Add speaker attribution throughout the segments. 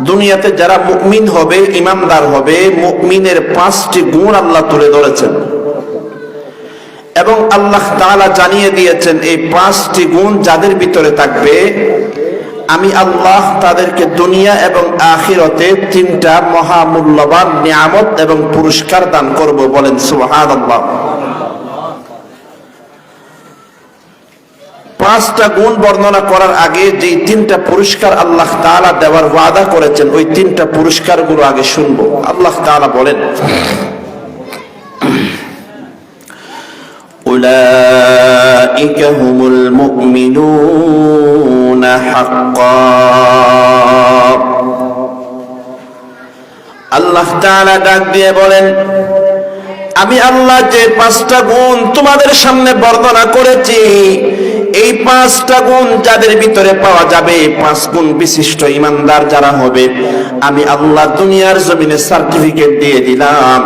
Speaker 1: দুনিয়াতে যারা মুমিন হবে, ইমানদার হবে, মুমিনের 5টি গুণ আল্লাহ তুলে ধরেছেন এবং আল্লাহ তাআলা জানিয়ে দিয়েছেন এই 5টি গুণ যাদের ভিতরে থাকবে আমি আল্লাহ তাদেরকে দুনিয়া এবং আখিরাতে 3টা মহামূল্যবান নিয়ামত এবং পুরস্কার দান করব। বলেন সুবহানাল্লাহ। 5টা গুণ বর্ণনা করার আগে যে 3টা পুরস্কার আল্লাহ তাআলা দেওয়ার ওয়াদা করেছেন ওই 3টা পুরস্কারগুলো আগে শুনবো। আল্লাহ তাআলা বলেন, উলাইকা হুমুল মুমিনুনা হাক্কান। আল্লাহ তাআলা ডাক দিয়ে বলেন, আমি আল্লাহ যে 5টা গুণ তোমাদের সামনে বর্ণনা করেছি এই 5টা গুণ যাদের ভিতরে পাওয়া যাবে, 5 গুণ বিশিষ্ট ইমানদার যারা হবে, আমি আল্লাহ দুনিয়ার জমিনে সার্টিফিকেট দিয়ে দিলাম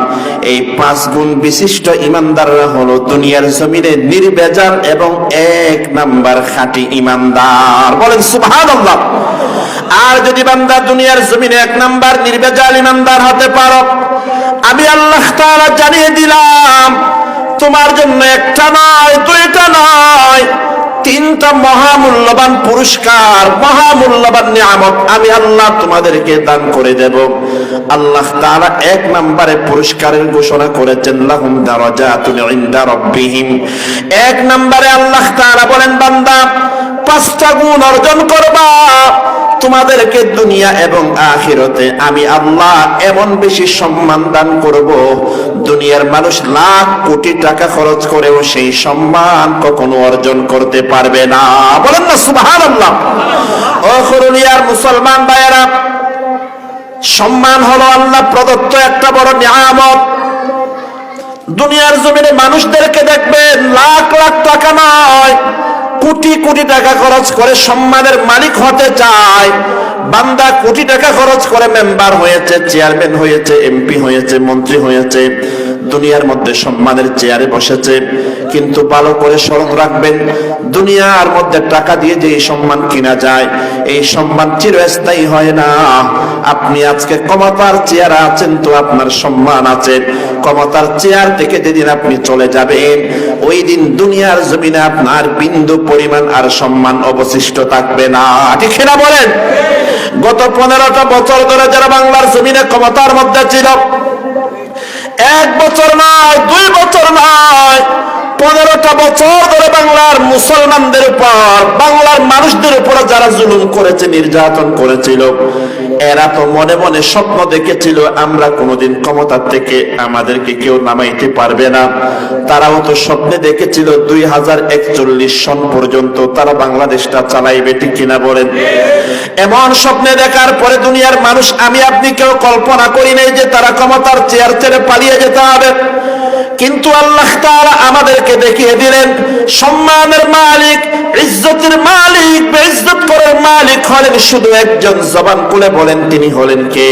Speaker 1: এই 5 গুণ বিশিষ্ট ইমানদাররা হলো দুনিয়ার জমিনে নির্ভেজাল এবং 1 নাম্বার খাঁটি ইমানদার। বলেন সুবহানাল্লাহ। আর যদি বান্দা দুনিয়ার জমিনে 1 নাম্বার নির্ভেজাল ইমানদার হতে পারো, আমি আল্লাহ তাআলা জানিয়ে দিলাম তোমার জন্য 1টা নয়, 2টা নয়, 3টা মহামূল্যবান পুরস্কার, মহামূল্যবান নিয়ামত আমি আল্লাহ তোমাদেরকে দান করে দেব। আল্লাহ তাআলা 1 নম্বরে পুরস্কারের ঘোষণা করেছেন লাহুম দারাজাতুন ইনদা রাব্বিহিম। 1 নম্বরে আল্লাহ তাআলা বলেন, বান্দা 5টা গুণ অর্জন করবা, তোমাদেরকে দুনিয়া এবং আখিরাতে আমি আল্লাহ এমন বেশি সম্মান দান করব, দুনিয়ার মানুষ লাখ কোটি টাকা খরচ করেও সেই সম্মান কখনো অর্জন করতে পারবে না। বলেন না সুবহানাল্লাহ। ও খুরুলিয়ার মুসলমান ভাইয়েরা, সম্মান হলো আল্লাহ প্রদত্ত একটা বড় নিয়ামত। দুনিয়ার জমিনে মানুষদেরকে দেখবেন লাখ লাখ টাকা নয়, কোটি কোটি টাকা খরচ করে সম্মানের মালিক হতে চায়। বান্দা কোটি টাকা খরচ করে মেম্বার হয়েছে, চেয়ারম্যান হয়েছে, এমপি হয়েছে, মন্ত্রী হয়েছে, দুনিয়ার মধ্যে সম্মানের চেয়ারে বসেছে। কিন্তু ভালো করে স্মরণ রাখবেন, দুনিয়ার মধ্যে টাকা দিয়ে যে সম্মান কিনা যায় এই সম্মান চিরস্থায়ী হয় না। আপনি আজকে ক্ষমতার চেয়ারে আছেন তো আপনার সম্মান আছে, ক্ষমতার চেয়ার থেকে যেদিন আপনি চলে যাবেন ওই দিন দুনিয়ার জমিনে আপনার বিন্দু পরিমাণ আর সম্মান অবশিষ্ট থাকবে না। ঠিক না বলেন? গত 15টা বছর ধরে যারা বাংলার জমিনে ক্ষমতার মধ্যে ছিল, 1 বছর নয়, 2 বছর নয়, 15টা বছর ধরে বাংলার মুসলমানদের উপর, বাংলার মানুষদের উপর যারা জুলুম করেছে, নির্যাতন করেছিল, এরা তো মনে মনে স্বপ্ন দেখেছিল আমরা কোনোদিন ক্ষমতা থেকে আমাদেরকে কেউ নামাইতে পারবে না। তারাও তো স্বপ্নে দেখেছিল 2041 সন পর্যন্ত তারা বাংলাদেশটা চালাইবে। ঠিক কিনা বলেন? এমন স্বপ্নে দেখার পরে দুনিয়ার মানুষ, আমি আপনি কেউ কল্পনা করি নাই যে তারা ক্ষমতার চেয়ার ছেড়ে পালিয়ে যেতে হবে। কিন্তু আল্লাহ তাআলা আমাদেরকে দেখিয়ে দিলেন সম্মানের মালিক, ইজ্জতের মালিক, বেইজ্জত করার মালিক হলেন শুধু একজন। জবান খুলে বলেন তিনি হলেন কে?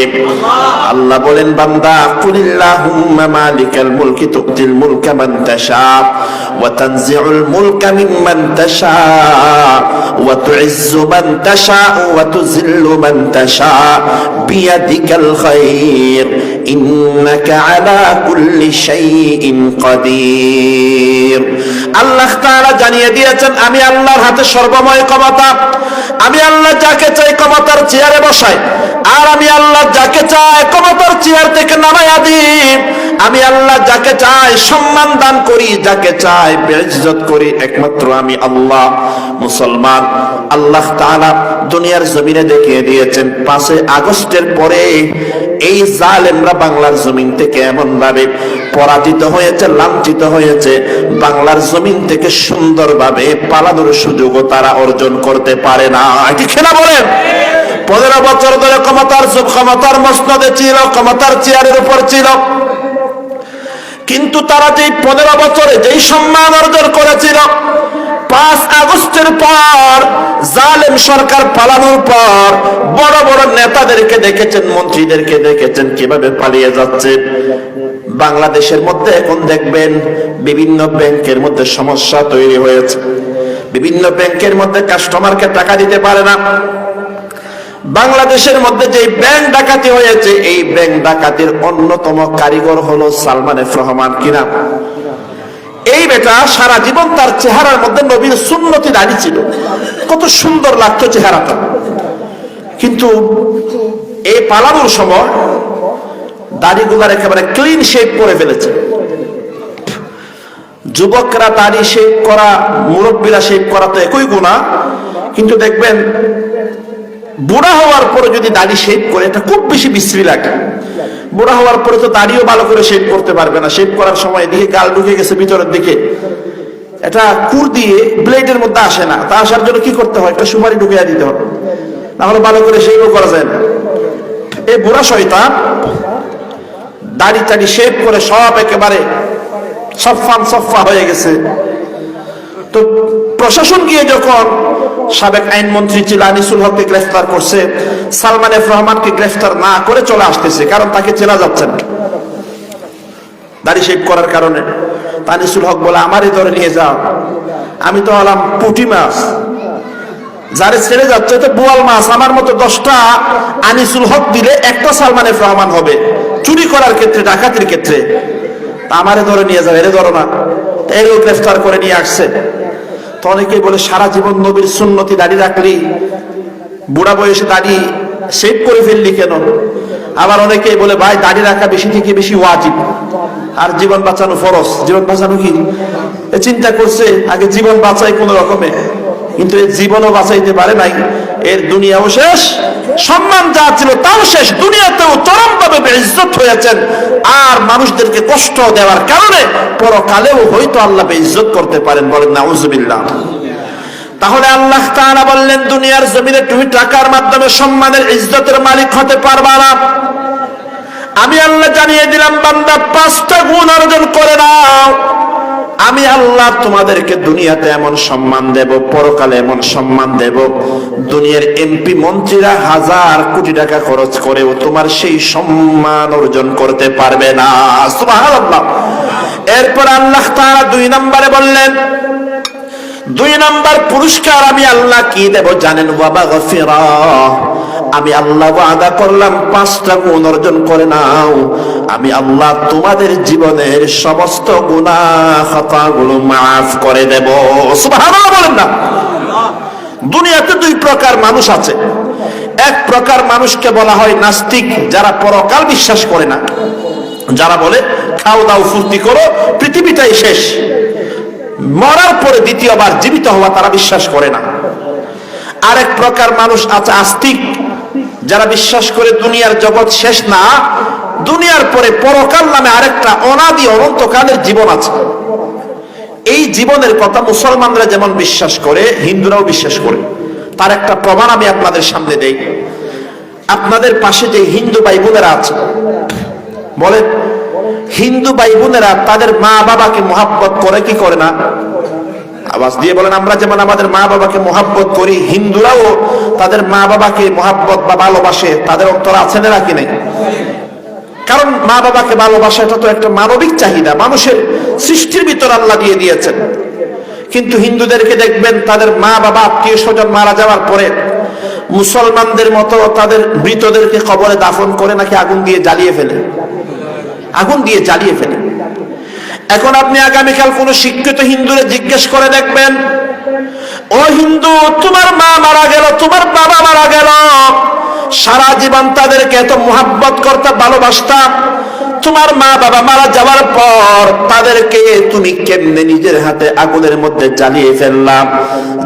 Speaker 1: আল্লাহ বলেন, বান্দা কুলিল্লাহুম্মা মালিকাল মুলকি তুতিল মুলকা মান তাশা ওয়া তানজিউল মুলকা মিম্মান তাশা ওয়া তুইজ্জু মান তাশা ওয়া তুযিল্লু মান তাশা বিয়াদিকাল খায়র ইন্নাকা আলা কুল্লি শাইইন কাদির। আল্লাহ তাআলা জানিয়ে দিয়েছেন আমি আল্লাহর হাতে সর্বময় ক্ষমতা। আমি আল্লাহ যাকে চাই ক্ষমতার চেয়ারে বসাই, আর আমি আল্লাহ যাকে চাই ক্ষমতার চেয়ার থেকে নামাইয়া দিই। আমি আল্লাহ যাকে চাই সম্মান দান করি, যাকে চাই বেইজ্জত করি, একমাত্র আমি আল্লাহ। মুসলমান, আল্লাহ তাআলা দুনিয়ার জমিনে দেখিয়ে দিয়েছেন 5 আগস্টের পরে এই জালেমরা বাংলার জমিন থেকে এমন ভাবে পরাজিত হয়েছে, লাঞ্ছিত হয়েছে, বাংলার জমিন থেকে সুন্দরভাবে পালানোর সুযোগও তারা অর্জন করতে পারে না। ঠিক না বলেন? 15 বছর ধরে ক্ষমতার যুগ, ক্ষমতার মসনদে ছিল, ক্ষমতার চেয়ারের উপর ছিল, কিন্তু তারা যেই 15 বছরে যেই সম্মান অর্জন করেছিল, 5 আগস্টের পর জালেম সরকার পালানোর পর বড় বড় নেতাদেরকে দেখেছেন, মন্ত্রীদেরকে দেখেছেন কিভাবে পালিয়ে যাচ্ছে। বাংলাদেশের মধ্যে এখন দেখবেন বিভিন্ন ব্যাংকের মধ্যে সমস্যা তৈরি হয়েছে। বিভিন্ন ব্যাংকের মধ্যে কাস্টমারকে টাকা দিতে পারে না, বাংলাদেশের মধ্যে যে ব্যাংক ডাকাতি হয়েছে, এই ব্যাংক ডাকাতির অন্যতম কারিগর হলো সালমান এফ রহমান। কিনা এই বেটা সারা জীবন তার চেহারার মধ্যে নবীর সুন্নতি দাড়ি ছিল, কত সুন্দর লাগতো চেহারাটা, কিন্তু এই পালানোর সময় দাড়িগুলার একেবারে ক্লিন শেপ করে ফেলেছে। যুবকরা দাড়ি শেপ করা, মুরব্বীরা শেপ করা তো একই গুনাহ, কিন্তু দেখবেন বুড়া হওয়ার পরে যদি দাড়ি শেপ করে এটা খুব বেশি বিশ্রী লাগে। বুড়া হওয়ার পরে তো দাড়িও ভালো করে শেপ করতে পারবে না, শেপ করার সময় এদিকে গাল ঢুকে গেছে ভিতরের দিকে, এটা কুর দিয়ে ব্লেডের মধ্যে আসে না, তা আসার জন্য কি করতে হয়, একটা সুপারি ঢুকিয়ে দিতে হবে, তাহলে ভালো করে শেপও করা যায় না। এই বুড়া শয়তান দাড়ি টাড়ি শেপ করে সব একেবারে সফান সফা হয়ে গেছে। তো প্রশাসন গিয়ে যখন সাবেক আইনমন্ত্রী ছিল আনিসুল হককে গ্রেফতার করছে, সালমান এফ রহমানকে গ্রেফতার না করে চলে আসতেছে, কারণ তাকে চেনা যাচ্ছে না দাড়ি শেপ করার কারণে। আনিসুল হক বলে আমারই ধরে নিয়ে যাও, আমি তো হলাম পুঁটি মাছ, যারে ছেড়ে যাচ্ছে তো বোয়াল মাছ, আমার মতো 10টা আনিসুল হক দিলে একটা সালমান এফ রহমান হবে চুরি করার ক্ষেত্রে, ডাকাতির ক্ষেত্রে, তা আমারে ধরে নিয়ে যাবে, এরে ধরো না। এরও গ্রেফতার করে নিয়ে আসছে। তো অনেকেই বলে সারা জীবন নবীর সুন্নতি দাড়ি রাখলি, বুড়া বয়সে দাড়ি শেভ করে ফেললি কেন? আবার অনেকেই বলে ভাই দাড়ি রাখা বেশি থেকে বেশি ওয়াজিব, আর জীবন বাঁচানো ফরজ। জীবন বাঁচানো কি চিন্তা করছে, আগে জীবন বাঁচাই কোন রকমে, কিন্তু এর জীবনও বাঁচাইতে পারে নাই, এর দুনিয়াও শেষ, সম্মান যা ছিল তাও শেষ, দুনিয়াতেও চরমভাবে বেইজ্জত হয়েছেন, আর মানুষদেরকে কষ্ট দেওয়ার কারণে পরকালেও হয়তো আল্লাহ বেইজ্জত করতে পারেন। বলেন নাউজুবিল্লাহ। তাহলে আল্লাহ তাআলা বললেন দুনিয়ার জমিনে তুমি টাকার মাধ্যমে সম্মানের ইজ্জতের মালিক হতে পারবা না। আমি আল্লাহ জানিয়ে দিলাম বান্দা 5টা গুণ অর্জন করে নাও, আমি আল্লাহ তোমাদেরকে দুনিয়াতে এমন সম্মান দেব, পরকালে এমন সম্মান দেব, দুনিয়ার এমপি মন্ত্রীরা 1000 কোটি টাকা খরচ করেও তোমার সেই সম্মান অর্জন করতে পারবে না। সুবহানাল্লাহ। এরপর আল্লাহ তাআলা 2 নম্বরে বললেন, 2 নম্বর পুরস্কার আমি আল্লাহ কি দেব জানেন? ওয়াবাগফিরা, আমি আল্লাহ ওয়াদা করলাম 5টা গুণ অর্জন করে নাও, আমি আল্লাহ তোমাদের জীবনের সমস্ত গুনাহ খাতাগুলো মাফ করে দেব। সুবহানাল্লাহ বলেন না। দুনিয়াতে 2 প্রকার মানুষ আছে। এক প্রকার মানুষকে বলা হয় নাস্তিক, যারা পরকাল বিশ্বাস করে না, যারা বলে খাও দাও ফুর্তি করো, পৃথিবীটাই শেষ, মরার পরে দ্বিতীয়বার জীবিত হওয়া তারা বিশ্বাস করে না। আরেক প্রকার মানুষ আছে আস্তিক, যারা বিশ্বাস করে দুনিয়ার জগৎ শেষ না, দুনিয়ার পরে পরকাল নামে আরেকটা অনাদি অনন্তকালের জীবন আছে। এই জীবনের কথা মুসলমানরা যেমন বিশ্বাস করে, হিন্দুরাও বিশ্বাস করে। তার একটা প্রমাণ আমি আপনাদের সামনে দেই। আপনাদের পাশে যে হিন্দু ভাই বোনেরা আছে, বলেন হিন্দু ভাই বোনেরা তাদের মা বাবাকে মহাব্বত করে কি করে না? আওয়াজ দিয়ে বলেন। আমরা যেমন আমাদের মা বাবাকে মহাব্বত করি, হিন্দুরাও তাদের মা বাবাকে মহাব্বত বা ভালোবাসে। তাদের অন্তরে আছে না কি নেই? কারণ মা বাবাকে ভালোবাসা এটা তো একটা মানবিক চাহিদা, মানুষের সৃষ্টির ভিতর আল্লাহ দিয়ে দিয়েছেন। কিন্তু হিন্দুদেরকে দেখবেন তাদের মা বাবা আত্মীয় স্বজন মারা যাওয়ার পরে মুসলমানদের মতো তাদের মৃতদেরকে কবরে দাফন করে নাকি আগুন দিয়ে জ্বালিয়ে ফেলে, আগুন দিয়ে জ্বালিয়ে ফেলে। এখন আপনি আগামীকাল কোন শিক্ষিত হিন্দুরে জিজ্ঞেস করে দেখবেন, ও হিন্দু তোমার মা মারা গেল, তোমার বাবা মারা গেল, সারা জীবন তাদেরকে এত মুহাব্বত করতে ভালোবাসতাম, তোমার মা বাবা মারা যাওয়ার পর তাদেরকে তুমি কেমনে নিজের হাতে আগুনের মধ্যে জ্বালিয়ে ফেললাম?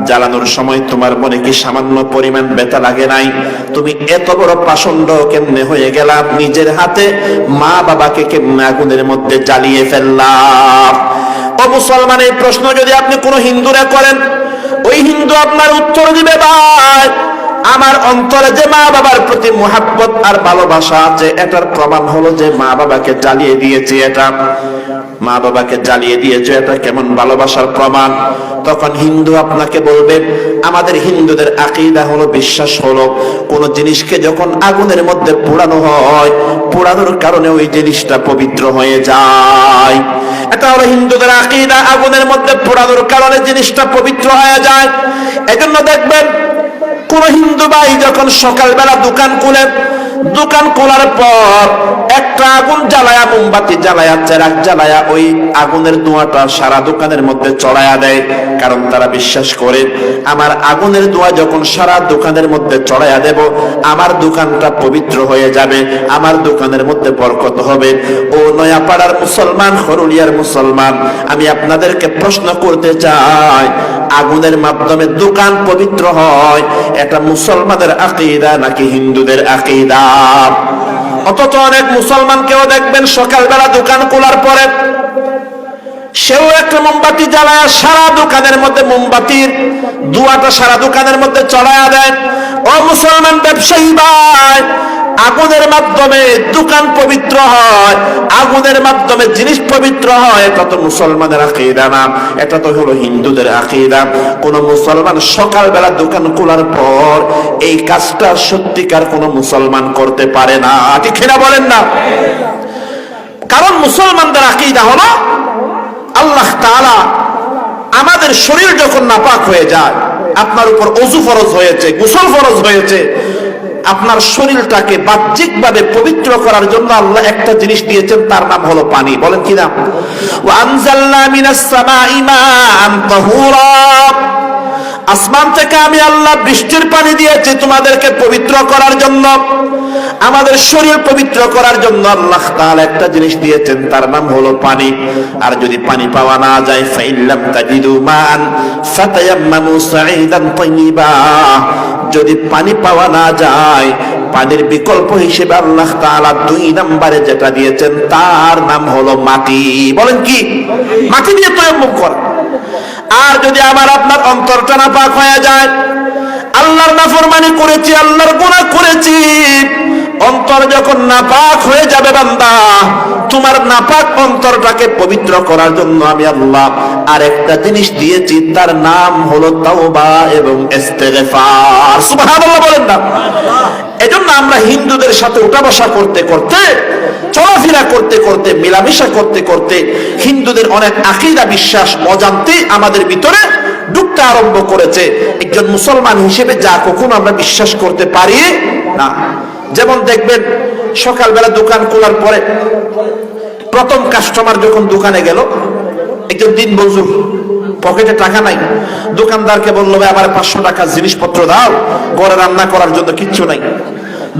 Speaker 1: জ্বালানোর সময় তোমার মনে কি সামান্য পরিমাণ ব্যথা লাগে নাই? তুমি এত বড় পাষণ্ড কেমনে হয়ে গেলাম, নিজের হাতে মা বাবাকে কেমনে আগুনের মধ্যে জ্বালিয়ে ফেললাম? ও মুসলমান, এই প্রশ্ন যদি আপনি কোনো হিন্দুরে করেন, ওই হিন্দু আপনার উত্তর দিবে, ভাই আমার অন্তরে যে মা বাবার প্রতি মুহাব্বত আর ভালোবাসা আছে, এটার প্রমাণ হলো যে মা বাবাকে জ্বালিয়ে দিয়েছি। এটা মা বাবাকে জ্বালিয়ে দিয়েছে, এটা কেমন ভালোবাসার প্রমাণ? তখন হিন্দু আপনাকে বলবে, আমাদের হিন্দুদের আকীদা হলো, বিশ্বাস হলো, কোন জিনিসকে যখন আগুনের মধ্যে পোড়ানো হয়, পোড়ানোর কারণে ওই জিনিসটা পবিত্র হয়ে যায়। এটা হলো হিন্দুদের আকীদা, আগুনের মধ্যে পোড়ানোর কারণে জিনিসটা পবিত্র হয়ে যায়। এজন্য দেখবেন কোন হিন্দু ভাই যখন সকালবেলা দোকান খুলে, দোকান খোলার পর একটা আগুন জ্বালায়া, মোমবাতি জ্বালায়া, চেরাগ জ্বালায়া ওই আগুনের ধোঁয়াটা সারা দোকানের মধ্যে চড়াইয়া দেয়। কারণ তারা বিশ্বাস করে আমার আগুনের ধোঁয়া যখন সারা দোকানের মধ্যে চড়াইয়া দেব, আমার দোকানটা পবিত্র হয়ে যাবে, আমার দোকানের মধ্যে বরকত হবে। ও নয়াপাড়ার মুসলমান, হরুলিয়ার মুসলমান, আমি আপনাদেরকে প্রশ্ন করতে চাই, আগুনের মাধ্যমে দোকান পবিত্র হয়, এটা মুসলমানদের আকীদা নাকি হিন্দুদের আকীদা? অথচ অনেক মুসলমানকেও দেখবেন সকালবেলা দোকান খোলার পরে সেও একটা মোমবাতি জ্বালায় সারা দোকানের মধ্যে মোমবাতির ধোঁয়াটা সারা দোকানের মধ্যে চড়াইয়া দেয়। ও মুসলমান ব্যবসায়ী ভাই, আগুনের মাধ্যমে দোকান পবিত্র হয়, আগুনের মাধ্যমে জিনিস পবিত্র হয়, এটা তো মুসলমানের আকীদা না, এটা তো হলো হিন্দুদের আকীদা। কোন মুসলমান সকালবেলা দোকান খোলার পর এই কাজটা সত্যিকার কোন মুসলমান করতে পারে না, ঠিক না বলেন না? কারণ মুসলমানদের আকীদা হলো আল্লাহ তাআলা আমাদের শরীর যখন নাপাক হয়ে যায়, আপনার উপর ওযু ফরজ হয়েছে, গোসল ফরজ হয়েছে, আপনার শরীরটাকে বাহ্যিকভাবে পবিত্র করার জন্য আল্লাহ একটা জিনিস দিয়েছেন, তার নাম হলো পানি। বলেন কি নাম? ওয়া আনজালনা মিনাস সামাই মাআন তাহুরা, আসমান থেকে আমি আল্লাহ বৃষ্টির পানি দিয়েছি তোমাদেরকে পবিত্র করার জন্য, আমাদের শরীর পবিত্র করার জন্য আল্লাহ তাআলা একটা জিনিস দিয়েছেন, তার নাম হলো পানি। আর যদি পানি পাওয়া না যায়, ফাইল্লাম তাজিদু মান ফাতায়াম্মামু সাঈদান তাইয়্যিবা, যদি পানি পাওয়া না যায়, পানির বিকল্প হিসেবে আল্লাহ তাআলা 2 নম্বরে যেটা দিয়েছেন তার নাম হলো মাটি। বলেন কি? মাটি দিয়ে তায়াম্মুম করা। আর যদি আমার আপনার অন্তরটা নাপাক হয়ে যায়, আল্লাহর নাফরমানি করেছি, আল্লাহর গুনাহ করেছি, অন্তর যখন নাপাক হয়ে যাবে বান্দা, তোমার নাপাক অন্তরটাকে পবিত্র করার জন্য আমি আল্লাহ আরেকটা জিনিস দিয়েছি, তার নাম হলো তাওবা এবং ইস্তেগফার। সুবহানাল্লাহ বলেন না? এজন্য আমরা হিন্দুদের সাথে উঠা বসা করতে করতে, চলাফেরা করতে করতে, মেলামেশা করতে করতে হিন্দুদের অনেক আকীদা বিশ্বাস অজান্তেই আমাদের ভিতরে ঢুকতে আরম্ভ করেছে। একজন মুসলমান হিসেবে যা কখনো আমরা বিশ্বাস করতে পারি না। যেমন দেখবেন সকালবেলা দোকান খোলার পরে প্রথম কাস্টমার যখন দোকানে গেল, একজন দিনমজুর, পকেটে টাকা নাই, দোকানদারকে বললো ভাই আমার 500 টাকা জিনিসপত্র দাও, ঘরে রান্না করার জন্য কিচ্ছু নাই।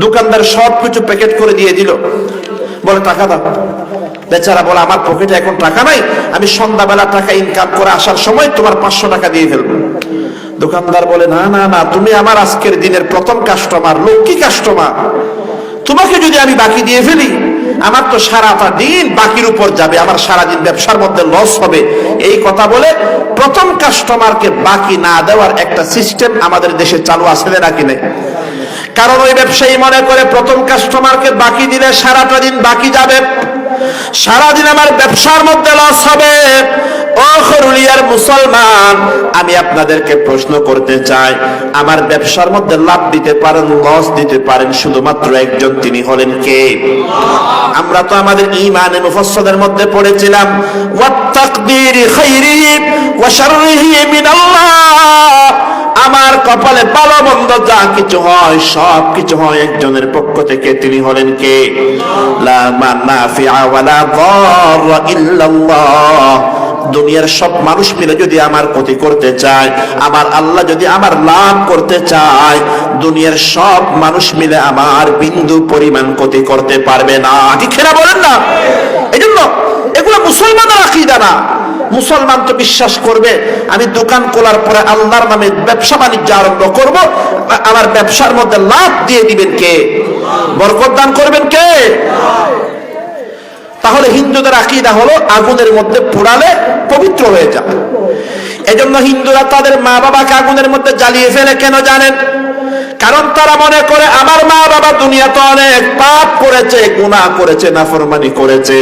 Speaker 1: দোকানদার সব কিছু প্যাকেট করে দিয়ে দিল, বলে টাকা দাও। বেচারা বলে আমার পকেটে এখন টাকা নাই, আমি সন্ধ্যাবেলা টাকা ইনকাম করে আসার সময় তোমার 500 টাকা দিয়ে ফেলবো। দোকানদার বলে না না না, তুমি আমার আজকের দিনের প্রথম কাস্টমার, লক্ষ্মী কাস্টমার, তোমাকে যদি আমি বাকি দিয়ে ফেলি আমার তো সারাটা দিন বাকির উপর যাবে, আমার সারাদিন ব্যবসার মধ্যে লস হবে। এই কথা বলে প্রথম কাস্টমারকে বাকি না দেওয়ার একটা সিস্টেম আমাদের দেশে চালু আছে নাকি নেই? কারণ ওই ব্যবসায়ী মনে করে প্রথম কাস্টমারকে বাকি দিলে সারাটা দিন বাকি যাবে, সারাদিন আমার ব্যবসার মধ্যে লস হবে। ও হরুলিয়ার মুসলমান, আমি আপনাদেরকে প্রশ্ন করতে চাই, আমার ব্যবসার মধ্যে লাভ দিতে পারেন, লস দিতে পারেন শুধুমাত্র একজন, তিনি হলেন কে? আমরা তো আমাদের ঈমানে মুফাসসালের মধ্যে পড়েছিলাম, ওয়াত তাকদীরি খাইরিহি ওয়া শাররিহি মিনাল্লাহ, আমার কপালে ভালো মন্দ যা কিছু হয় সব কিছু হয় একজনের পক্ষ থেকে, তিনি হলেন কে? লা মানাফিআ ওয়ালা দাররা ইল্লাল্লাহ। দুনিয়ার সব মানুষ মিলে যদি আমার ক্ষতি করতে চায়, আমার আল্লাহ যদি আমার লাভ করতে চায়, দুনিয়ার সব মানুষ মিলে আমার বিন্দু পরিমাণ ক্ষতি করতে পারবে না, ঠিক না বলেন না? এজন্য এগুলো মুসলমানের আকীদা না। মুসলমান তো বিশ্বাস করবে আমি দোকান খোলার পরে আল্লাহর নামে ব্যবসা বাণিজ্য আরম্ভ করব, আমার ব্যবসার মধ্যে লাভ দিয়ে দিবেন কে? বরকত দান করবেন কে? তাহলে হিন্দুদের আকীদা হলো আগুনের মধ্যে পোড়ালে পবিত্র হয়ে যায়। এজন্য হিন্দুরা তাদের মা বাবাকে আগুনের মধ্যে জ্বালিয়ে ফেলে, কেন জানেন? কারণ তারা মনে করে আমার মা বাবা বাবা দুনিয়াতে অনেক পাপ করেছে, গুনাহ করেছে, নাফরমানি করেছে।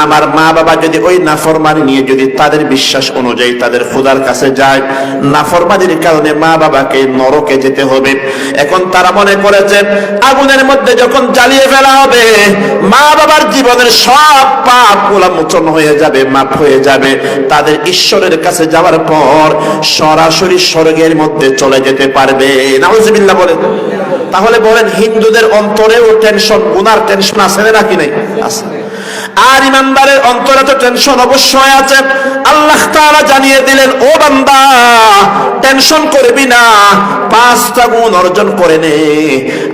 Speaker 1: আমার মা বাবা যদি ওই নাফরমানি নিয়ে যদি তাদের বিশ্বাস অনুযায়ী তাদের খোদার কাছে যায়, নাফরমানির কারণে মা বাবাকে নরকে যেতে হবে। এখন তারা মনে করেছে আগুনের মধ্যে যখন জ্বালিয়ে ফেলা হবে, মা বাবার জীবনের সব পাপ গুলা মোচন হয়ে যাবে, মাফ হয়ে যাবে। তাদের ঈশ্বরের কাছে যাওয়ার পর সরাসরি স্বর্গের মধ্যে চলে যেতে পারবে। নাউজুবিল্লাহ বলেন। তাহলে বলেন, হিন্দুদের অন্তরেও টেনশন, গুনার টেনশন আছে নাকি নাই? আছে। আর ইমানদারের অন্তরে তো টেনশন অবশ্যই আছে। আল্লাহ তাআলা জানিয়ে দিলেন, ও বান্দা টেনশন করবি না, 5টা গুণ অর্জন করে নে।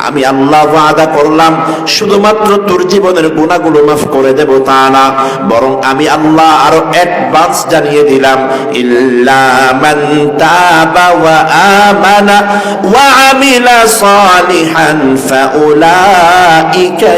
Speaker 1: আমি আল্লাহ ওয়াদা করলাম শুধুমাত্র তোর জীবনের গুনাহগুলো মাফ করে দেব তা না, বরং আমি আল্লাহ আরো অ্যাডভান্স জানিয়ে দিলাম, ইল্লা মান তাবা ওয়া আমানা ওয়া আমিলা সালিহান ফাউলাইকা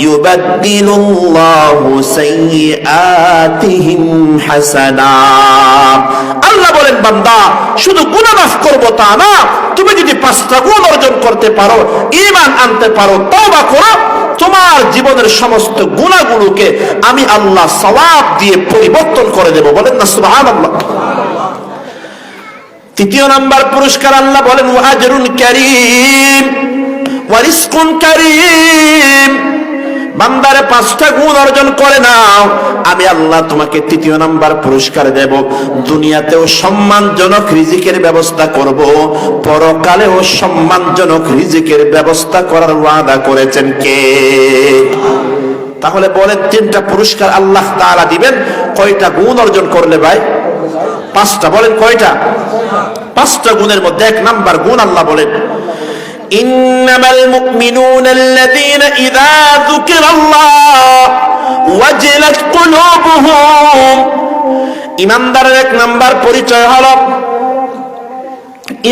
Speaker 1: ইউবাদদিলুল্লাহু সাইয়্যাতিহিম হাসানাত। আল্লাহ বলেন, বান্দা শুধু গুনাহ মাফ করব তা না, তুমি যদি 5টা গুণ অর্জন করতে পারো, ঈমান আনতে পারো, তওবা করো, তোমার জীবনের সমস্ত গুনাহগুলোকে আমি আল্লাহ সওয়াব দিয়ে পরিবর্তন করে দেব। বলেন না সুবহানাল্লাহ। 3 নাম্বার পুরস্কার আল্লাহ বলেন, ওয়া আজরুন কারীম ওয়া রিজকুন কারীম। বান্দারে 5টা গুণ অর্জন করে নাও, আমি আল্লাহ তোমাকে 3 নাম্বার পুরস্কার দেব। দুনিয়াতেও সম্মানজনক রিজিকের ব্যবস্থা করব, পরকালেও সম্মানজনক রিজিকের ব্যবস্থা করার ওয়াদা করেছেন কে? তাহলে বলেন, 3টা পুরস্কার আল্লাহ তাআলা দিবেন, কয়টা গুণ অর্জন করলে ভাই? 5টা। বলেন কয়টা? 5টা গুণের মধ্যে 1 নাম্বার গুণ আল্লাহ বলেন, ইন্নামাল মুমিনুনাল্লাযীনা ইযা যুকিরাল্লাহ ওয়াজিলাত কুলুবুহুম। ঈমানদারের 1 নাম্বার পরিচয় হলো,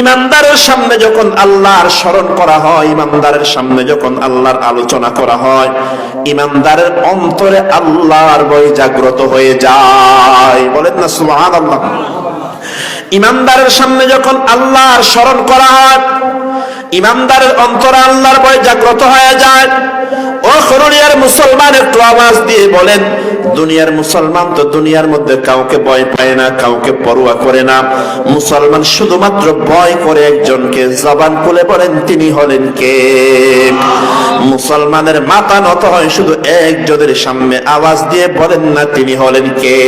Speaker 1: ঈমানদারের সামনে যখন আল্লাহর স্মরণ করা হয়, ঈমানদারের সামনে যখন আল্লাহর আলোচনা করা হয়, ঈমানদারের অন্তরে আল্লাহর ভয় জাগ্রত হয়ে যায়। বলেন না সুবহানাল্লাহ। ঈমানদারের সামনে যখন আল্লাহর স্মরণ করা হয়, ঈমানদারের অন্তরে আল্লাহর ভয় জাগ্রত হয়ে যায়। ও দুনিয়ার মুসলমান, একটু আওয়াজ দিয়ে বলেন, দুনিয়ার মুসলমান তো দুনিয়ার মধ্যে কাউকে ভয় পায় না, কাউকে পরোয়া করে না। মুসলমান শুধুমাত্র ভয় করে একজনকে, জবান খুলে বলেন তিনি হলেন কে? মুসলমানের মাথা নত হয় শুধু একজনের সামনে, আওয়াজ দিয়ে বলেন না তিনি হলেন কে?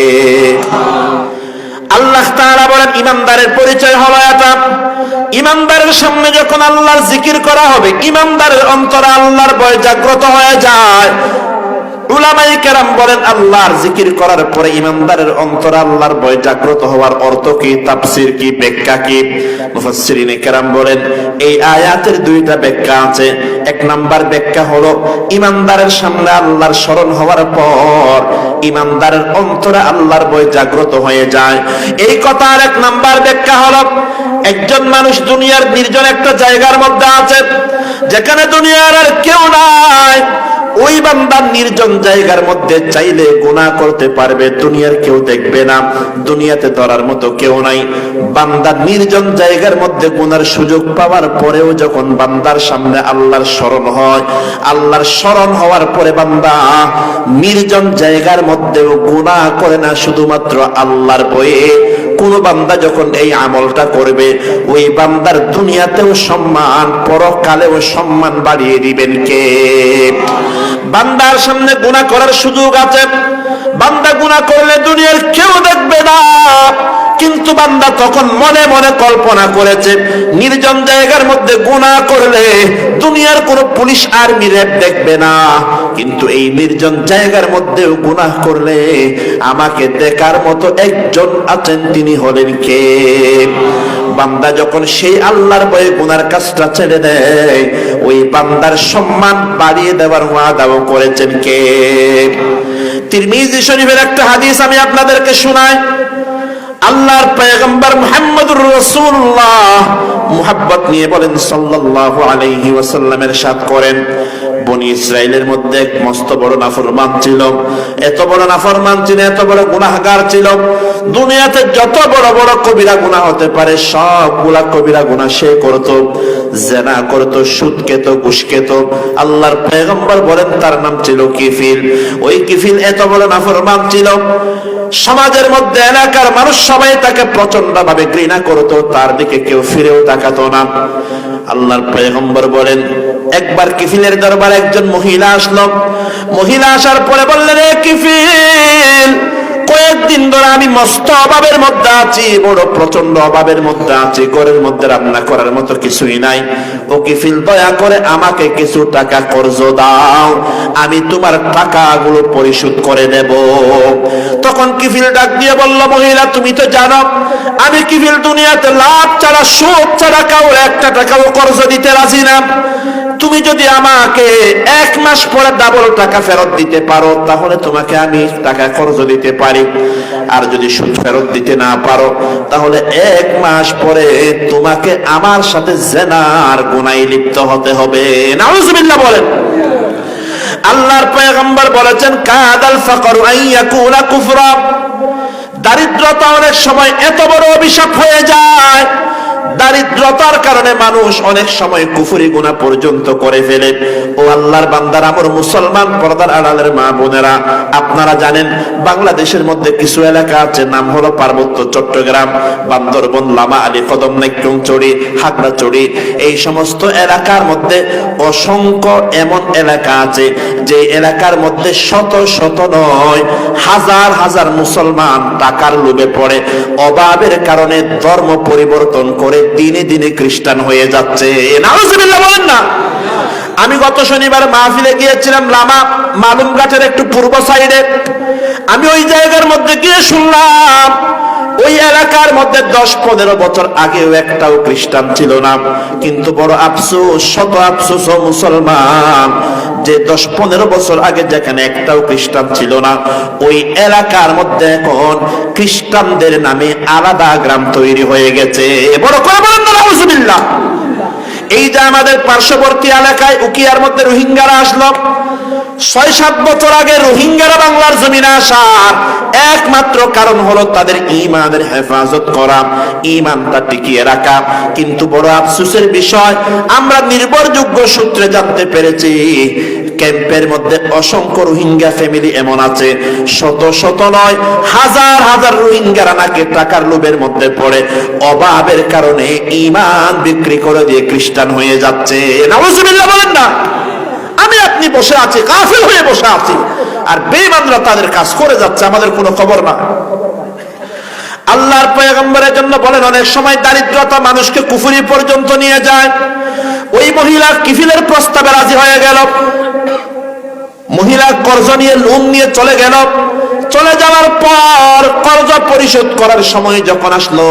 Speaker 1: আল্লাহ তাআলা বলেন, ঈমানদারের পরিচয় হলো এটা। ঈমানদারের সামনে যখন আল্লাহর জিকির করা হবে, ঈমানদারের অন্তরে আল্লাহর ভয় জাগ্রত হয়ে যায়। উলামায়ে কেরাম বলেন, আল্লাহর জিকির করার পরে ঈমানদারের অন্তরে আল্লাহর ভয় জাগ্রত হওয়ার অর্থ কি, তাফসীর কি, ব্যাখ্যা কি? মুফাসসিরিনে কেরাম বলেন, এই আয়াতের 2টা ব্যাখ্যা আছে। 1 নাম্বার ব্যাখ্যা হলো, ঈমানদারের সামনে আল্লাহর স্মরণ হওয়ার পর ঈমানদারের অন্তরে আল্লাহর ভয় জাগ্রত হয়ে যায়। এই কথার 1 নাম্বার ব্যাখ্যা হলো, একজন মানুষ দুনিয়ার নির্জন একটা জায়গার মধ্যে আছে, যেখানে দুনিয়ার আর কেউ নাই। ওই বান্দা নির্জন জায়গার মধ্যে চাইলে গুনাহ করতে পারবে, দুনিয়ার কেউ দেখবে না, দুনিয়াতে ধরার মতো কেউ নাই। বান্দা নির্জন জায়গার মধ্যে গুনার সুযোগ পাওয়ার পরেও যখন বান্দার সামনে আল্লাহর স্মরণ হয়, আল্লাহর স্মরণ হওয়ার পরে বান্দা নির্জন জায়গার মধ্যেও গুনাহ করে না, শুধুমাত্র আল্লাহর ভয়ে। কোন বান্দা যখন এই আমলটা করবে, ওই বান্দার দুনিয়াতেও সম্মান, পরকালেও সম্মান বাড়িয়ে দিবেন কে? বান্দার সামনে গুনাহ করার সুযোগ আছে, বান্দা গুনাহ করলে দুনিয়ার কেউ দেখবে না, কিন্তু বান্দা তখন মনে মনে কল্পনা করেছে, নির্জন জায়গার মধ্যে গুনাহ করলে দুনিয়ার কোনো পুলিশ আর্মি র্যাব দেখবে না, কিন্তু এই নির্জন জায়গার মধ্যেও গুনাহ করলে আমাকে দেখার মতো একজন আছেন, তিনি হলেন কে? বান্দা যখন সেই আল্লাহর ভয়ে গুনার কাজটা ছেড়ে দেয়, ওই বান্দার সম্মান বাড়িয়ে দেওয়ার ওয়াদাও করেছেন কে? তিরমিজি শরীফের একটা হাদিস আমি আপনাদেরকে শোনাই। আল্লাহর পয়গম্বর মুহাম্মদুর রাসূলুল্লাহ মুহাব্বত নিয়ে বলেন সাল্লাল্লাহু আলাইহি ওয়াসাল্লাম ইরশাদ করেন, বনি ইসরাইলের মধ্যে এক মস্ত বড় নাফরমান ছিল। এত বড় নাফরমান ছিল, এত বড় গুনাহগার ছিল, দুনিয়াতে যত বড় বড় কবিরা গুনাহ হতে পারে সবগুলা কবিরা গুনাহ সে করত। জিনা করত, সুদ খেত, ঘুষ খেত। আল্লাহর পয়গম্বর বলেন তার নাম ছিল কিফিল। ওই কিফিল এত বড় নাফরমান ছিল, সমাজের মধ্যে এলাকার মানুষ সবাই তাকে প্রচন্ড ভাবে ঘৃণা করত, তার দিকে কেউ ফিরেও তাকাতো না। আল্লাহর পয়গম্বর বলেন, একবার কিফিলের দরবারে একজন মহিলা আসলো। মহিলা আসার পরে বললেন, এ কিফিল, কয়েকদিন ধরে আমি মস্ত অভাবের মধ্যে আছি, বড় প্রচন্ড অভাবের মধ্যে আছি, ঘরের মধ্যে রান্না করার মতো কিছুই নাই। ও কিফিল, দয়া করে আমাকে কিছু টাকা কর্জ দাও, আমি তোমার টাকাগুলো পরিশোধ করে দেব। তখন কিফিল ডাক দিয়ে বলল, মহিলা তুমি তো জানো আমি কিফিল দুনিয়াতে লাভ ছাড়া সুদ ছাড়া কাউর একটা টাকাও কর্জ দিতে রাজি না। তুমি যদি আমাকে 1 মাস পরে ডাবল টাকা ফেরত দিতে পারো তাহলে তোমাকে আমি টাকা কর্জ দিতে পারি, আর যদি সুদ ফেরত দিতে না পারো তাহলে 1 মাস পরে তোমাকে আমার সাথে জিনার গুনাহে লিপ্ত হতে হবে। নাউজুবিল্লাহ বলেন। আল্লাহর পয়গম্বর বলেছেন, কাদাল ফাকরু আন ইয়াকুনা কুফরা। দারিদ্রতা অনেক সময় এত বড় অভিশাপ হয়ে যায়, দারিদ্রতার কারণে মানুষ অনেক সময় কুফরি গুনাহ পর্যন্ত করে ফেলে। ও আল্লাহর বান্দারা, আমার মুসলমান পর্দার আড়ালের মা বোনেরা, আপনারা জানেন বাংলাদেশের মধ্যে কিছু এলাকা আছে, নাম হলো পার্বত্য চট্টগ্রাম, বান্দরবন, লামা আলী, কদম, নাইক্ষ্যংছড়ি, খাগড়াছড়ি। এই সমস্ত এলাকার মধ্যে অসংখ্য এমন এলাকা আছে যে এলাকার মধ্যে শত শত নয় হাজার হাজার মুসলমান টাকার লোভে পড়ে অভাবের কারণে ধর্ম পরিবর্তন করে দিনে দিনে খ্রিস্টান হয়ে যাচ্ছে। নাউজুবিল্লাহ বলেন না। আমি গত শনিবার মাহফিলে গিয়েছিলাম লামা মালুমঘাটের একটু পূর্ব সাইডে। আমি ওই জায়গার মধ্যে গিয়ে শুনলাম ওই এলাকার মধ্যে 10-15 বছর আগেও একটাও খ্রিস্টান ছিল না, কিন্তু বড় আফসোস, শত আফসোস ও মুসলমান যে 10-15 বছর আগে যেখানে একটাও খ্রিস্টান ছিল না ওই এলাকার মধ্যে এখন খ্রিস্টানদের নামে আলাদা গ্রাম তৈরি হয়ে গেছে। বড় করে বলেন না নাউজুবিল্লাহ। এই যে আমাদের পার্শ্ববর্তী এলাকায় উকিয়ার মধ্যে রোহিঙ্গারা আসলো, 6-7 বছর আগে রোহিঙ্গারা বাংলার জমিনে আসার একমাত্র কারণ হলো তাদের ঈমানের হেফাজত করা, ঈমানটা টিকিয়ে রাখা। কিন্তু বড় আফসোসের বিষয়, আমরা নির্ভরযোগ্য সূত্রে জানতে পেরেছি ক্যাম্পের মধ্যে অসংখ্য রোহিঙ্গা ফ্যামিলি এমন আছে, শত শত নয় হাজার হাজার রোহিঙ্গারা নাকি টাকার লোভের মধ্যে পড়ে অভাবের কারণে ঈমান বিক্রি করে দিয়ে খ্রিস্টান হয়ে যাচ্ছে। নাউজুবিল্লাহ বলেন না। আমি আপনি বসে আছি, কাফের হয়ে বসে আছি, আর বেঈমানরা তাদের কাজ করে যাচ্ছে, আমাদের কোনো খবর না। আল্লাহর পয়গম্বরের জন্য বলেন, অনেক সময় দারিদ্রতা মানুষকে কুফরি পর্যন্ত নিয়ে যায়। ওই মহিলা কিফিলের প্রস্তাবে রাজি হয়ে গেল। মহিলা কর্জ নিয়ে, লোন নিয়ে চলে গেল। চলে যাওয়ার পর কর্জ পরিশোধ করার সময় যখন আসলো,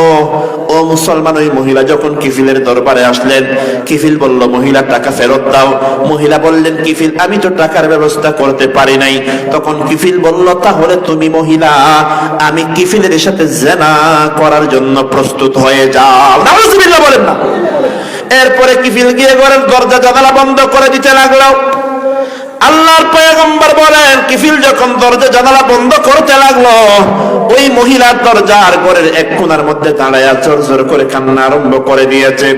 Speaker 1: ও মুসলমান, ওই মহিলা যখন কিফিলের দরবারে আসলেন, কিফিল বলল, মহিলা টাকা ফেরত দাও। মহিলা বললেন, কিফিল আমি তো টাকার ব্যবস্থা করতে পারি নাই। তখন কিফিল বলল, তাহলে তুমি মহিলা, আমি কিফিলের সাথে জিনা করার জন্য প্রস্তুত হয়ে যাও। নাউজুবিল্লাহ বলেন না। এরপরে কিফিল গিয়ে ঘরের দরজা জানালা বন্ধ করে দিতে লাগলো। আল্লাহর পয়গম্বর বলেন, কিফিল যখন দরজা জানালা বন্ধ করতে লাগলো, ওই মহিলার দরজার ঘরের এক কোণার মধ্যে দাঁড়ায়া জোর জোর করে কান্না আরম্ভ করে দিয়েছে।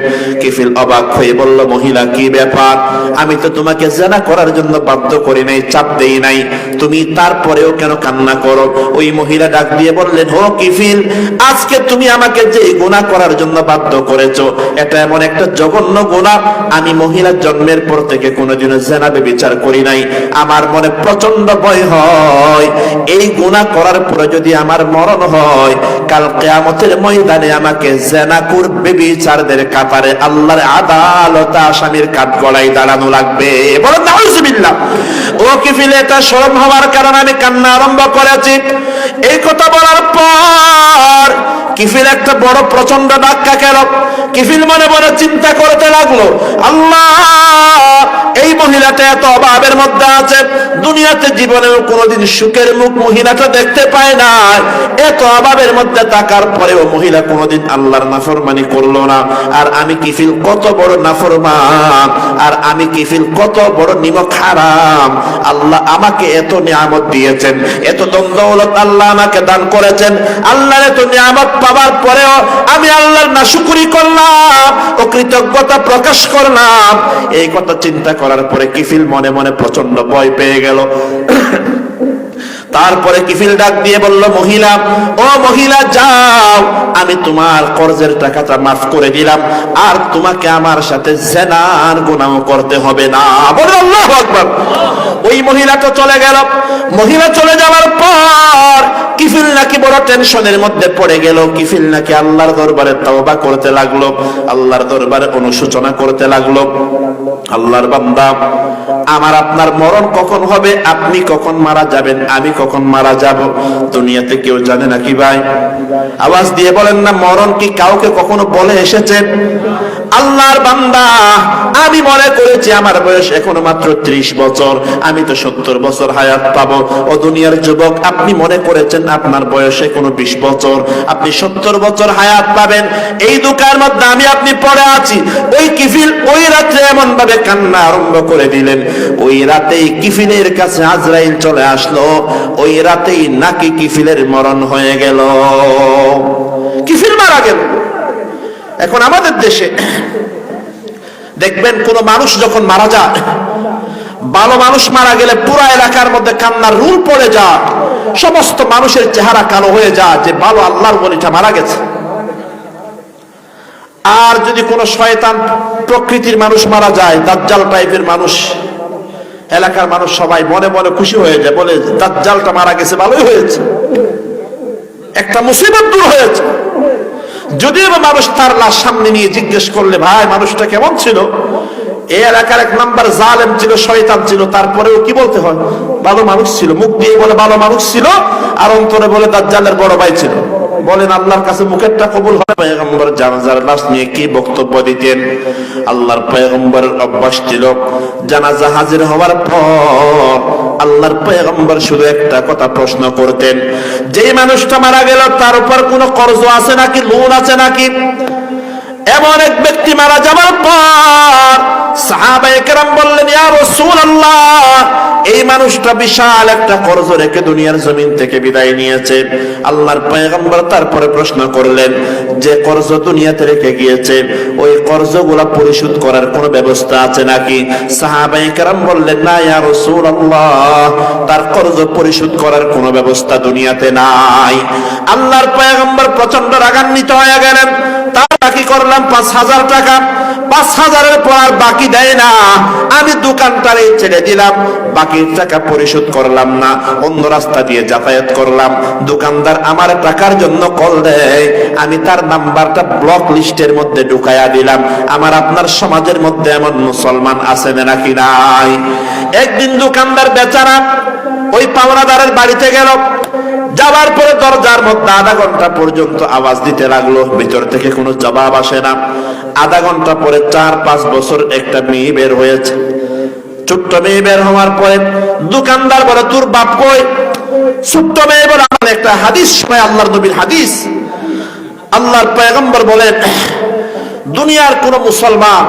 Speaker 1: কিফিল অবাক হয়ে বলল, মহিলা কি ব্যাপার? আমি তো তোমাকে জিনা করার জন্য বাধ্য করি নাই, চাপ দেই নাই, তুমি তারপরেও কেন কান্না করো? ওই মহিলা ডাক দিয়ে বললেন, ও কিফিল, আজকে তুমি আমাকে যে গুনাহ করার জন্য বাধ্য করেছো, এটা এমন একটা জঘন্য গুনাহ, আমি মহিলার জন্মের পর থেকে কোনোদিনও জিনা ব্যভিচার করি নাই। আমার মনে প্রচন্ড ভয় হয়, এই গুনাহ করার পরে যদি আমার মরণ হয়, কাল কিয়ামতের ময়দানে আমাকে জিনাকুর ব্যভিচারদের কাতারে আল্লাহর আদালতে আসামির কাঠগড়ায় দাঁড়ানো লাগবে। বলেন নাউজুবিল্লাহ। ও কিফিল, এটা শরম হওয়ার কারণে আমি কান্না আরম্ভ করেছি। এই কথা বলার পর কিফিল একটা বড় প্রচন্ড ধাক্কা খেল। কিফিল মনে মনে চিন্তা করতে লাগলো, আল্লাহ, এই মহিলাটা এত অভাবের মধ্যে আছে, দুনিয়াতে জীবনেও কোনোদিন সুখের মুখ মহিলাটা দেখতে পায় না। এত অভাবের মধ্যে থাকার পরেও মহিলা কোনোদিন আল্লাহর নাফরমানি করলো না। আর আমি কিফিল কত বড় নাফরমান, আর আমি কিফিল কত বড় নিমক হারাম। আল্লাহ আমাকে এত নিয়ামত দিয়েছেন, এত দৌলত আল্লাহ আমাকে দান করেছেন। আল্লাহর এত নিয়ামত পাওয়ার পরেও আমি আল্লাহর নাশুকরি করলাম, অকৃতজ্ঞতা প্রকাশ করলাম। এই কথা চিন্তা করার পরে কিফিল মনে মনে প্রচন্ড ভয় পেয়ে গেল। তারপরে কিফিল ডাক দিয়ে বলল, মহিলা, ও মহিলা, যাও, আমি তোমার কর্জের টাকাটা মাফ করে দিলাম, আর তোমাকে আমার সাথে জিনার গুনাহ করতে হবে না। বলে আল্লাহু আকবার। ওই মহিলাটা চলে গেল। মহিলা চলে যাওয়ার পর কিফিল নাকি বড় টেনশনের মধ্যে পড়ে গেল। কিফিল নাকি আল্লাহর দরবারে তওবা করতে লাগলো, আল্লাহর দরবারে অনুশোচনা করতে লাগলো। আল্লাহর বান্দা, আমার আপনার মরণ কখন হবে? আপনি কখন মারা যাবেন? আমি কখন মারা যাব? দুনিয়াতে কেউ জানে নাকি ভাই? আওয়াজ দিয়ে বলেন না, মরণ কি কাউকে কখনো বলে এসেছে? আল্লাহর বান্দা, আমি মনে করেছি আমার বয়স এখনো মাত্র 30 বছর, আমি তো 70 বছর হায়াত পাবো। ও দুনিয়ার যুবক, আপনি মনে করেছেন আপনার বয়স এখনো 20 বছর, আপনি 70 বছর হায়াত পাবেন। এই দুঃখের মধ্যে আমি আপনি পড়ে আছি। ওই কিফিল ওই রাত্রে এমন ভাবে কান্না আরম্ভ করে দিলেন, ওই রাতেই কিফিলের কাছে আজরাইল চলে আসলো। ওই রাতেই নাকি কিফিলের মরণ হয়ে গেল। কিফিল মারা গেল। এখন আমাদের দেশে দেখবেন কোন মানুষ যখন মারা যায়, ভালো মানুষ মারা গেলে পুরো এলাকার মধ্যে কান্নার রুল পড়ে যায়, সমস্ত মানুষের চেহারা কালো হয়ে যায় যে ভালো আল্লাহর ওলিটা মারা গেছে। আর যদি কোনো শয়তান প্রকৃতির মানুষ মারা যায়, দাজ্জাল টাইপের মানুষ, এলাকার মানুষ সবাই মনে মনে খুশি হয়ে যায়, বলে দাজ্জালটা মারা গেছে, ভালোই হয়েছে, একটা মুসিবত দূর হয়েছে। যদিও মানুষ তার লাশ সামনে নিয়ে জিজ্ঞেস করলে, ভাই মানুষটা কেমন ছিল? এই এলাকার 1 নাম্বার জালেম ছিল, শয়তান ছিল, তারপরেও কি বলতে হয়? ভালো মানুষ ছিল। মুখ দিয়ে বলে ভালো মানুষ ছিল, আর অন্তরে বলে দাজ্জালের বড় ভাই ছিল। বলেন আল্লাহর কাছে মুখেরটা কবুল হয়? পয়গম্বর জানাজার লাশ নিয়ে কি বক্তব্য দিতেন? আল্লাহর পয়গম্বরের অভ্যাস ছিল, জানাজা হাজির হওয়ার পর আল্লাহর পয়গম্বর শুধু একটা কথা প্রশ্ন করতেন, যে মানুষটা মারা গেল তার উপর কোনো কর্জ আছে নাকি, লোন আছে নাকি? এমন এক ব্যক্তি মারা যাওয়ার পর সাহাবায়ে কেরাম বললেন, ইয়া রাসূলুল্লাহ, এই মানুষটা বিশাল একটা কর্জ রেখে দুনিয়ার জমিন থেকে বিদায় নিয়েছে। আল্লাহর পয়গম্বর তারপরে প্রশ্ন করলেন, যে কর্জ দুনিয়াতে রেখে গিয়েছে, ওই কর্জগুলা পরিশোধ করার কোনো ব্যবস্থা আছে নাকি? সাহাবায়ে কেরাম বললেন, না ইয়া রাসূলুল্লাহ, তার কর্জ পরিশোধ করার কোনো ব্যবস্থা দুনিয়াতে নাই। আল্লাহর পয়গম্বর প্রচন্ড রাগান্বিত হয়ে গেলেন। তার বাকি করলাম 5000 টাকা। 5000-এর পর আর বাকি দেয় না, আমি দোকানটারে ছেড়ে দিলাম, বাকির টাকা পরিশোধ করলাম না, অন্য রাস্তা দিয়ে যাতায়াত করলাম। দোকানদার আমার টাকার জন্য কল দেয়, আমি তার নাম্বারটা ব্লক লিস্টের মধ্যে ঢুকাইয়া দিলাম। আমার আপনার সমাজের মধ্যে এমন মুসলমান আছে নাকি নাই? একদিন দোকানদার বেচারা ওই পাওনাদারের বাড়িতে গেল। যাওয়ার পরে দরজার মধ্যে আধা ঘন্টা পর্যন্ত আওয়াজ দিতে লাগলো, ভিতর থেকে কোনো জবাব আসে না। আধা ঘন্টা পরে 4-5 বছর একটা মেয়ে বের হয়েছে। ছোট্ট মেয়ে বের হওয়ার পরে দোকানদার বলে, তোর বাপ কই? ছোট্ট মেয়ে বলে, আমার একটা হাদিস শোনায়, আল্লাহর নবীর হাদিস। আল্লাহর পয়গম্বর বলেন, দুনিয়ার কোন মুসলমান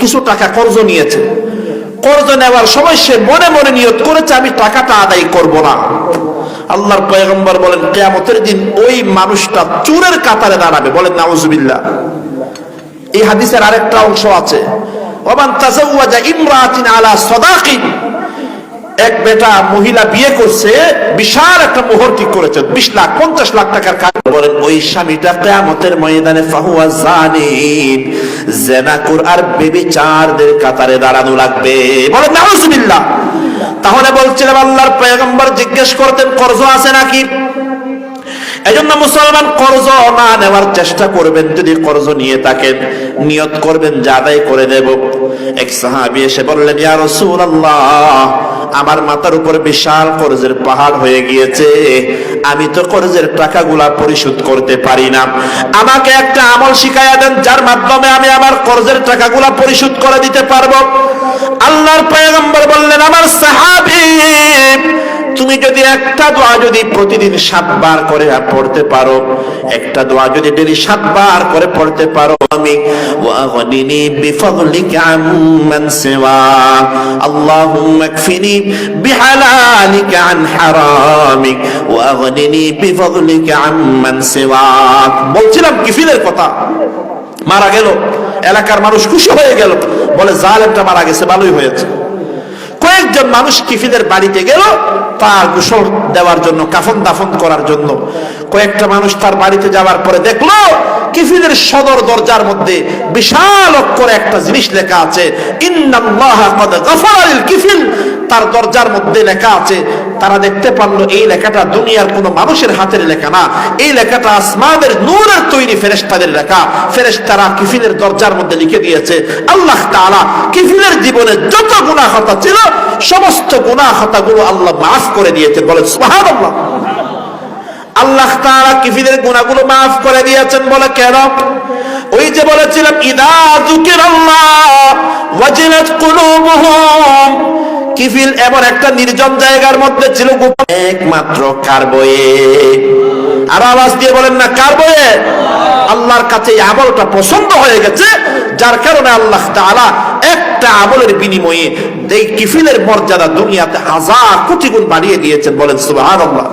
Speaker 1: কিছু টাকা কর্জ নিয়েছে, কর্জ নেওয়ার সময় সে মনে মনে নিয়ত করেছে আমি টাকাটা আদায় করব না। আল্লাহর পয়গম্বর বলেন, কিয়ামতের দিন ওই মানুষটা চোরের কাতারে দাঁড়াবে। বলেন নাউজুবিল্লাহ। এই হাদিসের আরেকটা অংশ আছে, ওমান তাযাওয়াজা ইমরাতিন আলা সাদাকিন, এক বেটা মহিলা বিয়ে করছে, বিশাল একটা মোহর ঠিক করেছে, 20 লাখ 50 লাখ টাকার কাজ। বলেন ওই স্বামীটা কিয়ামতের ময়দানে ফাহুয়া জানিন, জিনাকুর আর ব্যভিচারদের কাতারে দাঁড়ানো লাগবে। বলেন নাউজুবিল্লাহ। তাহলে বলছিলাম আল্লাহর পয়গম্বর জিজ্ঞেস করতেন কর্জ আছে নাকি? এজন্য মুসলমান কর্জ না নেওয়ার চেষ্টা করবেন। যদি কর্জ নিয়ে থাকেন, নিয়ত করবেন যে আদায় করে দেব। এক সাহাবী এসে বললেন, ইয়া রাসূলুল্লাহ, আমার মাথার উপর বিশাল কর্জের পাহাড় হয়ে গিয়েছে, আমি তো কর্জের টাকাগুলা পরিশোধ করতে পারি না, আমাকে একটা আমল শিখাইয়া দেন যার মাধ্যমে আমি আমার কর্জের টাকাগুলা পরিশোধ করে দিতে পারবো। আল্লাহর পয়গম্বর বললেন, আমার সাহাবী, তুমি যদি একটা দোয়া যদি প্রতিদিন 7 বার করে পড়তে পারো, একটা দোয়া যদি ডেলি 7 বার করে পড়তে পারো, আমি ওয়াগনিনি বিফদলিকা আম্মান সিওয়া, আল্লাহুম্মা কফিনি বিহালালিকা আন হারামিক ওয়াগনিনি বিফদলিকা আম্মান সিওয়া। বলছিলাম কিফিলের কথা, মারা গেল, এলাকার মানুষ খুশি হয়ে গেল, বলে জালেমটা মারা গেছে, ভালোই হয়েছে। কয়েকজন মানুষ কিফিলের বাড়িতে গেল তার গোসল দেওয়ার জন্য, কাফন দাফন করার জন্য। কয়েকটা মানুষ তার বাড়িতে যাওয়ার পরে দেখলো কিফিলের সদর দরজার মধ্যে বিশাল অক্ষরে একটা জিনিস লেখা আছে, ইন্নাল্লাহা ক্বাদ গাফারা লিল কিফিল। তার দরজার মধ্যে লেখা আছে। তারা দেখতে পারলো এই লেখাটা দুনিয়ার কোনো মানুষের হাতের লেখা না, এই লেখাটা আসমানের নূরের তৈরি ফেরেশতাদের লেখা। ফেরেশতারা কিফিলের দরজার মধ্যে লিখে দিয়েছে, আল্লাহ তাআলা কিফিলের জীবনে যত গুনাহ খাতা ছিল সমস্ত গুনাহ খাতাগুলো আল্লাহ মাফ করে দিয়েছেন। বলেন সুবহানাল্লাহ। আল্লাহ তাআলা কিফিলের গুনাহগুলো মাফ করে দিয়েছেন। বলে কেন? ওই যে বলেছিলাম, ইদা যুকিরাল্লাহ ওয়াজিলাত কুলুবুহুম। কিফিল এমন একটা নির্জন জায়গার মধ্যে ছিল, একমাত্র কার বয়ে? আর আওয়াজ দিয়ে বলেন না, কার বয়ে? আল্লাহর কাছে এই আমলটা পছন্দ হয়ে গেছে, যার কারণে আল্লাহ তাআলা একটা আমলের বিনিময়ে এই কিফিলের মর্যাদা দুনিয়াতে 1000 কোটি গুণ বাড়িয়ে দিয়েছেন। বলেন সুবহানাল্লাহ।